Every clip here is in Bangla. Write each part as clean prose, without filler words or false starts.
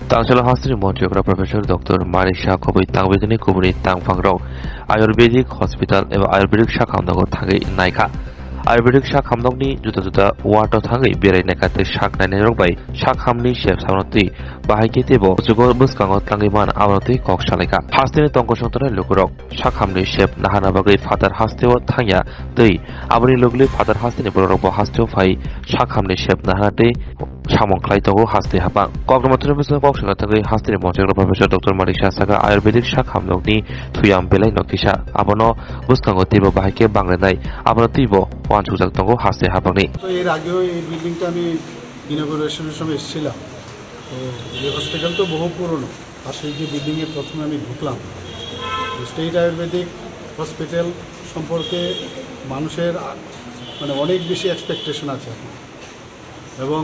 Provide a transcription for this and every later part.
Tangchala Hospital Montreal Professor Dr. Marisha Kobui Tangbedini Kubuni Tangfangrao Ayurvedic Hospital eba Ayurvedic Shakhamdago Tangi Naika Ayurvedic Shakhamdogni Juta Water Tangi Birai Nekate Shak Nainrobai Shakhamni Chef Samanoti Bahikitebo Jugor Buskango Tangiman Avanoti Kok Shalika Hastini Tongkoshantara Lukurok Shakhamni Chef Nahanabagri Father Hasteo Tanya Dei Abani Lugli Father Hastini Boroko Hasteo Fai Shakhamni Chef Nahanate Samong Klaitogo Haste Haba Kogamatur Boxing Tangi Hastini Montreal Professor Dr. Marisha Saga Ayurvedic Shakhamdogni Tuyam Belai Nokisha Abono Buskango Tibo Bahike Bangladai Abonotibo ওয়ান সুজাক তঙ্গো হাসতে হাবানি তো এর আগেও এই বিল্ডিংটা আমি ইনগরেশনের সময় এসেছিলাম। তো এই হসপিটাল তো বহু পুরনো, আর সেই যে বিল্ডিংয়ে প্রথমে আমি ঢুকলাম, স্টেট আয়ুর্বেদিক হসপিটাল সম্পর্কে মানুষের মানে অনেক বেশি এক্সপেকটেশন আছে এবং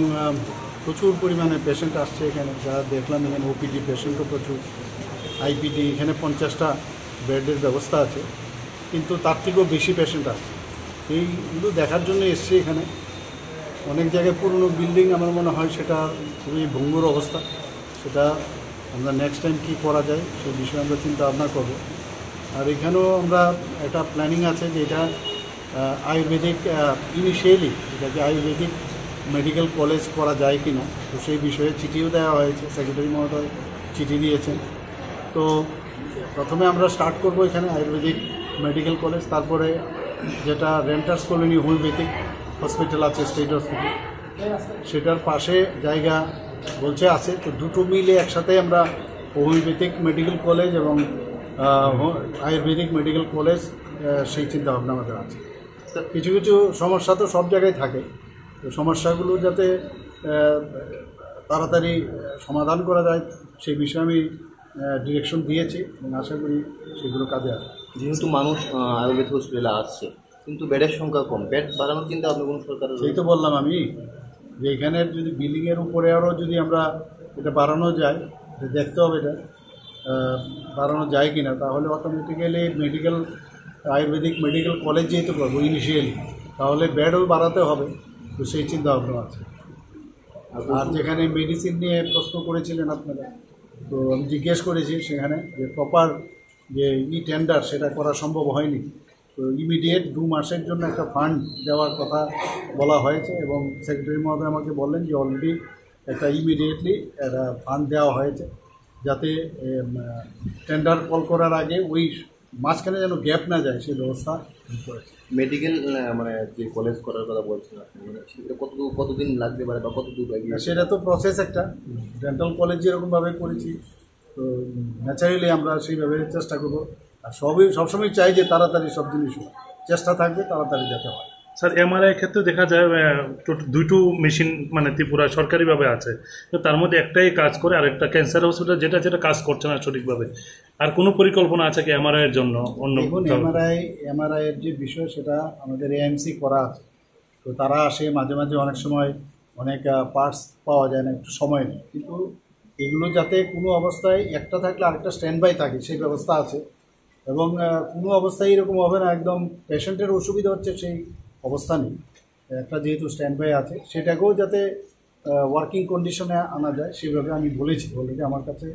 প্রচুর পরিমাণে পেশেন্ট আসছে এখানে। যারা দেখলাম এখানে ওপিডি পেশেন্টও প্রচুর, আইপিডি এখানে 50টা বেডের ব্যবস্থা আছে, কিন্তু তার থেকেও বেশি পেশেন্ট আসছে। এইগুলো দেখার জন্য এসছি এখানে। অনেক জায়গায় পুরনো বিল্ডিং আমার মনে হয় সেটা খুবই ভঙ্গুর অবস্থা, সেটা আমরা নেক্সট টাইম কী করা যায় সেই বিষয়ে আমরা চিন্তা ভাবনা করব। আর এখানেও আমরা একটা প্ল্যানিং আছে যে এটা আয়ুর্বেদিক ইনিশিয়ালি এটাকে আয়ুর্বেদিক মেডিকেল কলেজ করা যায় কি না, তো সেই বিষয়ে চিঠিও দেওয়া হয়েছে, সেক্রেটারি মহোদয় চিঠি দিয়েছেন। তো প্রথমে আমরা স্টার্ট করব এখানে আয়ুর্বেদিক মেডিকেল কলেজ, তারপরে যেটা রেন্টার্স কলোনি হোমিওপ্যাথিক হসপিটাল আছে স্টেট হসপিটাল, সেটার পাশে জায়গা বলছে আছে। তো দুটো মিলে একসাথে আমরা হোমিওপ্যাথিক মেডিকেল কলেজ এবং আয়ুর্বেদিক মেডিকেল কলেজ সেই চিন্তাভাবনা আমাদের আছে। কিছু কিছু সমস্যা তো সব জায়গায় থাকে, তো সমস্যাগুলো যাতে তাড়াতাড়ি সমাধান করা যায় সেই বিষয়ে আমি ডিরেকশন দিয়েছি এবং আশা করি সেগুলো কাজে আসবে। যেহেতু মানুষ আয়ুর্বেদ হসপিটালে আসছে কিন্তু বেডের সংখ্যা কম, বেড বাড়ানোর কিন্তু আপনি কোনো সরকার সেই তো বললাম আমি যে এখানের যদি বিল্ডিংয়ের উপরে আরও যদি আমরা এটা বাড়ানো যায়, দেখতে হবে এটা বাড়ানো যায় কি না, তাহলে automatically medical Ayurvedic medical college যেহেতু করবো ইনিশিয়ালি, তাহলে বেডও বাড়াতে হবে। তো সেই চিন্তা ভাবনা আছে। আর যেখানে মেডিসিন নিয়ে প্রশ্ন করেছিলেন আপনারা, তো আমি জিজ্ঞেস করেছি সেখানে যে প্রপার যে টেন্ডার সেটা করা সম্ভব হয়নি। তো ইমিডিয়েট 2 মাসের জন্য একটা ফান্ড দেওয়ার কথা বলা হয়েছে এবং সেক্রেটারি মহোদয় আমাকে বললেন যে অলরেডি একটা ইমিডিয়েটলি একটা ফান্ড দেওয়া হয়েছে, যাতে টেন্ডার কল করার আগে ওই মাঝখানে যেন গ্যাপ না যায় সেই ব্যবস্থা করেছে। মেডিকেল মানে যে কলেজ করার কথা বলছেন আপনি, মানে সেটা কতদিন লাগতে পারে বা কত দূর এগিয়ে? সেটা তো প্রসেস একটা, ডেন্টাল কলেজ যেরকমভাবে করেছি, তো ন্যাচারালি আমরা সেইভাবে চেষ্টা করবো। আর সবসময় চাই যে তাড়াতাড়ি সব জিনিস চেষ্টা থাকবে তাড়াতাড়ি যেতে হয়। স্যার এমআরআই ক্ষেত্রে দেখা যায় দুটো মেশিন মানে ত্রিপুরা সরকারিভাবে আছে, তো তার মধ্যে একটাই কাজ করে আর একটা ক্যান্সার হসপিটাল যেটা কাজ করছে না সঠিকভাবে। আর কোনো পরিকল্পনা আছে কি এমআরআই এর জন্য? অন্য এমআরআই এর যে বিষয় সেটা আমাদের এএমসি করা আছে, তো তারা আসে মাঝে মাঝে, অনেক সময় অনেক পার্টস পাওয়া যায় না, একটু সময় নেই, কিন্তু এগুলো যাতে কোনো অবস্থায় একটা থাকলে আরেকটা স্ট্যান্ড বাই থাকে সেই ব্যবস্থা আছে। এবং কোনো অবস্থায় এরকম হবে না একদম পেশেন্টের অসুবিধা হচ্ছে সেই অবস্থা নেই, একটা যেহেতু স্ট্যান্ড বাই আছে সেটাকেও যাতে ওয়ার্কিং কন্ডিশনে আনা যায় সেভাবে আমি বলে যে আমার কাছে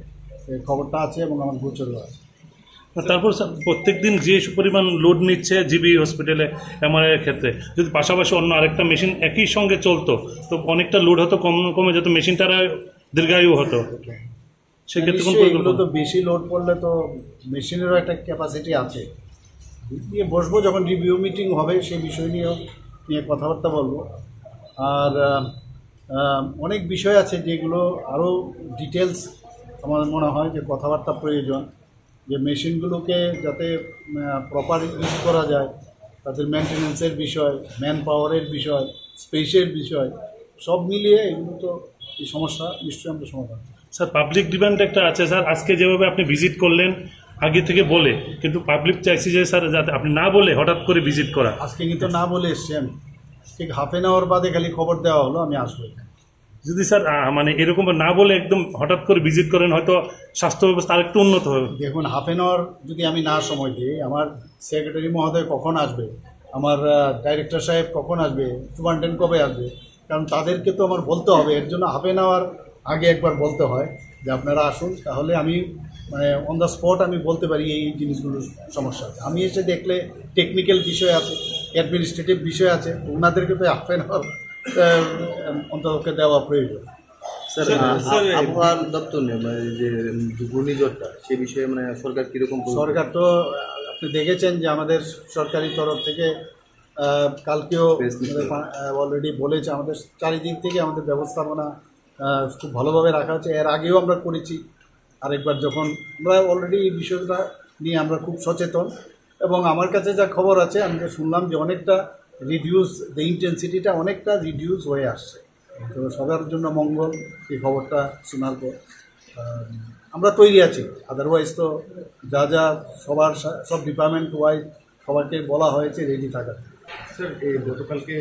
খবরটা আছে এবং আমার গোচরও আছে। তারপর স্যার প্রত্যেক দিন যে পরিমাণ লোড নিচ্ছে জিবি হসপিটালে এমআরআই এর ক্ষেত্রে, যদি পাশাপাশি অন্য আরেকটা মেশিন একই সঙ্গে চলতো তো অনেকটা লোড হতো, কমে যেত, মেশিনটারা দীর্ঘায়ু হতো। সেক্ষেত্রে এগুলো তো বেশি লোড পড়লে তো মেশিনেরও একটা ক্যাপাসিটি আছে, নিয়ে বসবো যখন রিভিউ মিটিং হবে সেই বিষয় নিয়ে কথাবার্তা বলবো। আর অনেক বিষয় আছে যেগুলো আরও ডিটেলস আমার মনে হয় যে কথাবার্তা প্রয়োজন, যে মেশিনগুলোকে যাতে প্রপার ইউজ করা যায়, তাদের মেনটেন্যান্সের বিষয়, ম্যান পাওয়ারের বিষয়, স্পেসের বিষয়, সব মিলিয়ে এগুলো তো এই সমস্যা নিশ্চয়ই আমরা সমাধান। স্যার পাবলিক ডিমান্ড একটা আছে স্যার, আজকে যেভাবে আপনি ভিজিট করলেন আগে থেকে বলে, কিন্তু পাবলিক চাইছে যে স্যার যাতে আপনি না বলে হঠাৎ করে ভিজিট করা। আজকে কিন্তু না বলে এসছি আমি, ঠিক হাফ অ্যান আওয়ার বাদে খালি খবর দেওয়া হলো আমি আসবো। যদি স্যার মানে এরকম না বলে একদম হঠাৎ করে ভিজিট করেন, হয়তো স্বাস্থ্য ব্যবস্থা আরেকটু উন্নত হবে। দেখুন, হাফ অ্যান আওয়ার যদি আমি না সময় দিই, আমার সেক্রেটারি মহোদয় কখন আসবে, আমার ডাইরেক্টর সাহেব কখন আসবে, সুপারিনটেন্ডেন্ট কবে আসবে, কারণ তাদেরকে তো আমার বলতে হবে, এর জন্য হাফ অ্যান আওয়ার আগে একবার বলতে হয় যে আপনারা আসুন, তাহলে আমি মানে অন দ্য স্পট আমি বলতে পারি এই জিনিসগুলোর সমস্যা আছে। আমি এসে দেখলে টেকনিক্যাল বিষয় আছে, অ্যাডমিনিস্ট্রেটিভ বিষয় আছে, ওনাদেরকে তো হাফ অ্যান আওয়ার অন্ততকে দেওয়া প্রয়োজন। স্যার আবহাওয়ার দপ্তর নিয়ে মানে যে ঘূর্ণিঝড়টা সে বিষয়ে মানে সরকার কীরকম? সরকার তো আপনি দেখেছেন যে আমাদের সরকারি তরফ থেকে কালকেও অলরেডি বলেছে, আমাদের চারিদিক থেকে আমাদের ব্যবস্থাপনা খুব ভালোভাবে রাখা হচ্ছে। এর আগেও আমরা করেছি আরেকবার, যখন আমরা অলরেডি এই বিষয়টা নিয়ে আমরা খুব সচেতন, এবং আমার কাছে যা খবর আছে আমি যে শুনলাম যে অনেকটা রিডিউস, দ্য ইন্টেন্সিটিটা অনেকটা রিডিউস হয়ে আসছে। তো সবার জন্য মঙ্গল এই খবরটা শোনার পর আমরা তৈরি আছি। আদারওয়াইজ তো যা যা সব ডিপার্টমেন্ট ওয়াইজ সবাইকে বলা হয়েছে রেডি থাকার। স্যার এই গতকালকে